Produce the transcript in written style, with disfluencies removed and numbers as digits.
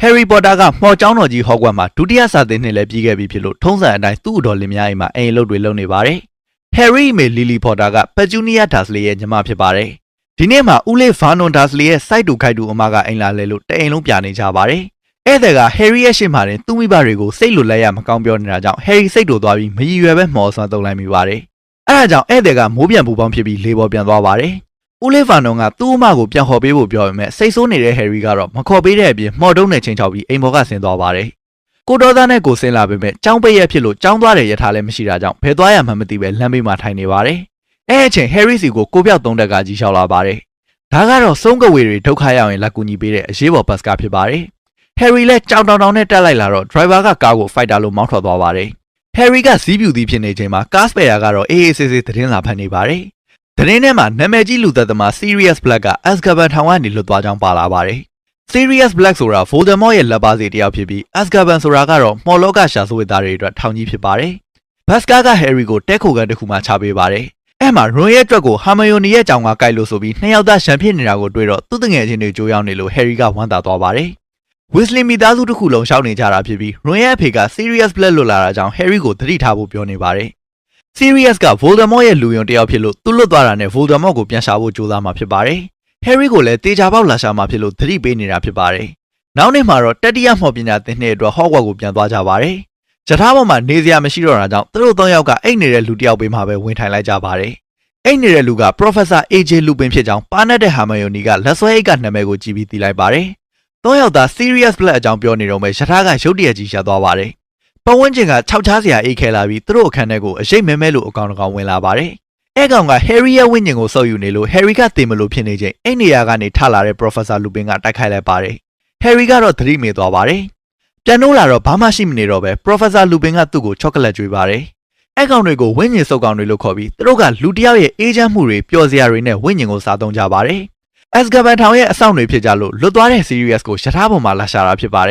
Harry Potter ကမော်ကျောင်းတော်ကြီးဟော့ဂဝတ်မှာဒုတိယစာသင်နှစ်လည်းပြီးခဲ့ပြီဖြစ်လို့ထုံးစံအတိုင်းသူ့အတော်လင်မယားအိမ်မှာအိမ်အလုပ်တွေလုပ်နေပါတယ် Harry မေ Lily Potter က Petunia Dursley ရဲ့ညီမဖြစ်ပါတယ်ဒီနေ့မှာဦးလေး Vernon Dursley ရဲ့စိုက်တူခိုက်တူအမကအိမ်လာလဲလို့တအိမ်လုံးပြနေကြပါတယ်ဧည့်သည်က Harry ရဲ့ရှေ့မှာတင်သူ့မိဘတွေကိုစိတ်လိုလက်ရမကောင်းပြောနေတာကြောင့် Harry စိတ်တူသွားပြီးမရည်ရွယ်ပဲမော်ဆွမ်းသုံးလိုက်မိပါတယ်အဲဒါကြောင့်ဧည့်သည်ကမိုးပြန်ပူပေါင်းဖြစ်ပြီးလေပေါ်ပြန်သွားပါတယ်ဦးလေး Vernon ကသူ့အမကိုပြန်ခေါ်ပေးဖို့ပြောပေမဲ့စိတ်ဆိုးနေတဲ့ Harry ကတော့မခေါ်ပေးတဲ့အပြင်မော်တုံးနဲ့ချင်းချောက်ပြီးအိမ်ပေါ်ကဆင်းသွားပါတယ်ကိုတော်သားနဲ့ကိုဆင်းလာပေမဲ့ចောင်းပိတ်ရက်ဖြစ်လို့ចောင်းသွားတဲ့ရထားလည်းမရှိတာကြောင့်ဘယ်သွားရမှမသိပဲလမ်းဘေးမှာထိုင်နေပါတယ်အဲအချိန် Harry စီကိုပြောက်သုံးတက်ကကြီးလျှောက်လာပါတယ်ဒါကတော့ဆုံးကဝေတွေဒုက္ခရောက်ရင်လက်ကူညီပေးတဲ့အရေးပေါ်ဘတ်စကားဖြစ်ပါတယ် Harry လည်းကြောင်တောင်နဲ့တက်လိုက်လာတော့ driver ကကားကို fighter လို့မောင်းထွက်သွားပါတယ် Harry ကစီးပြူသည်ဖြစ်နေချိန်မှာ car spare ကတော့အေးအေးဆေးဆေးသတင်းလာဖတ်နေပါတယ်သတင်းထဲမှာနာမည်ကြီးလူသက်သမား Sirius Black က Azkaban ထောင်ကနေလွတ်သွားကြောင်းပါလာပါတယ် Sirius Black ဆိုတာ Voldemort ရဲ့လက်ပါစီတစ်ယောက်ဖြစ်ပြီး Azkaban ဆိုတာကတော့မော်လောကရှာဆိုဝေသားတွေအတွက်ထောင်ကြီးဖြစ်ပါတယ်ဘတ်စကားက Harry ကိုတဲခိုကန်တစ်ခုမှချပေးပါတယ်အဲ့မှာ Ron ရဲ့အတွက်ကို Hermione ရဲ့ကြောင်ကကိုက်လို့ဆိုပြီးနှစ်ယောက်သားရှန်ဖြစ်နေတာကိုတွေ့တော့သူ့တငယ်ချင်းတွေကြိုးရောက်နေလို့ Harry ကဝမ်းသာသွားပါတယ် Weasley မိသားစုတစ်ခုလုံးရှောက်နေကြတာဖြစ်ပြီး Ron ရဲ့အဖေက Sirius Black လွတ်လာတာကြောင့် Harry ကိုသတိထားဖို့ပြောနေပါတယ် Sirius က Voldemort ရဲ့လူယုံတစ်ယောက်ဖြစ်လို့သူ့လွတ်သွားတာနဲ့ Voldemort ကိုပြန်ရှာဖို့ကြိုးစားမှာဖြစ်ပါတယ် Harry ကိုလည်းတေချာပေါက်လာရှာမှာဖြစ်လို့သတိပေးနေတာဖြစ်ပါတယ်နောက်နေ့မှာတော့တတိယမော်ပညာသင်နှစ်အတွက် Hogwarts ကိုပြန်သွားကြပါတယ်ယထာပေါ်မှာနေစရာမရှိတော့တာကြောင့်သူတို့၃ယောက်ကအိတ်နေတဲ့လူတစ်ယောက်ပေးမှပဲဝင်ထိုင်လိုက်ကြပါတယ်အိတ်နေတဲ့လူက Professor AJ Lupin ဖြစ်ကြောင်းပါနတ်တဲ့ Hermione ကလက်ဆွဲအိတ်ကနာမည်ကိုကြည့်ပြီးသိလိုက်ပါတယ်၃ယောက်သား Sirius Black အကြောင်းပြောနေတော့မှယထာကရုတ်တရက်ကြီးရှာသွားပါတယ်ပတ်ဝန်းကျင်ကခြောက်ချားစရာအိတ်ခဲလာပြီးသူတို့အခန်းထဲကိုအရိပ်မဲမဲလို့အကောင်တကောင်ဝင်လာပါတယ်အဲ့ကောင်က Harry ရဲ့ဝိညာဉ်ကိုစုပ်ယူနေလို့ Harry ကသေမလို့ဖြစ်နေချိန်အိတ်နေရာကနေထလာတဲ့ Professor Lupin ကတိုက်ခိုက်လိုက်ပါတယ် Harry ကတော့သတိမေ့သွားပါတယ်ပြန်လို့လာတော့ဘာမှရှိမနေတော့ပဲ Professor Lupin ကသူ့ကိုချောကလက်ကျွေးပါတယ်အဲ့ကောင်တွေကိုဝိညာဉ်စုပ်ကောင်တွေလို့ခေါ်ပြီးသူတို့ကလူတစ်ယောက်ရဲ့အေးချမ်းမှုတွေပျော်စရာတွေနဲ့ဝိညာဉ်ကိုစားသုံးကြပါတယ် Azkaban ထောင်ရဲ့အဆောင်တွေဖြစ်ကြလို့လွတ်သွားတဲ့ Sirius ကိုယထာပေါ်မှာလာရှာတာဖြစ်ပါတယ်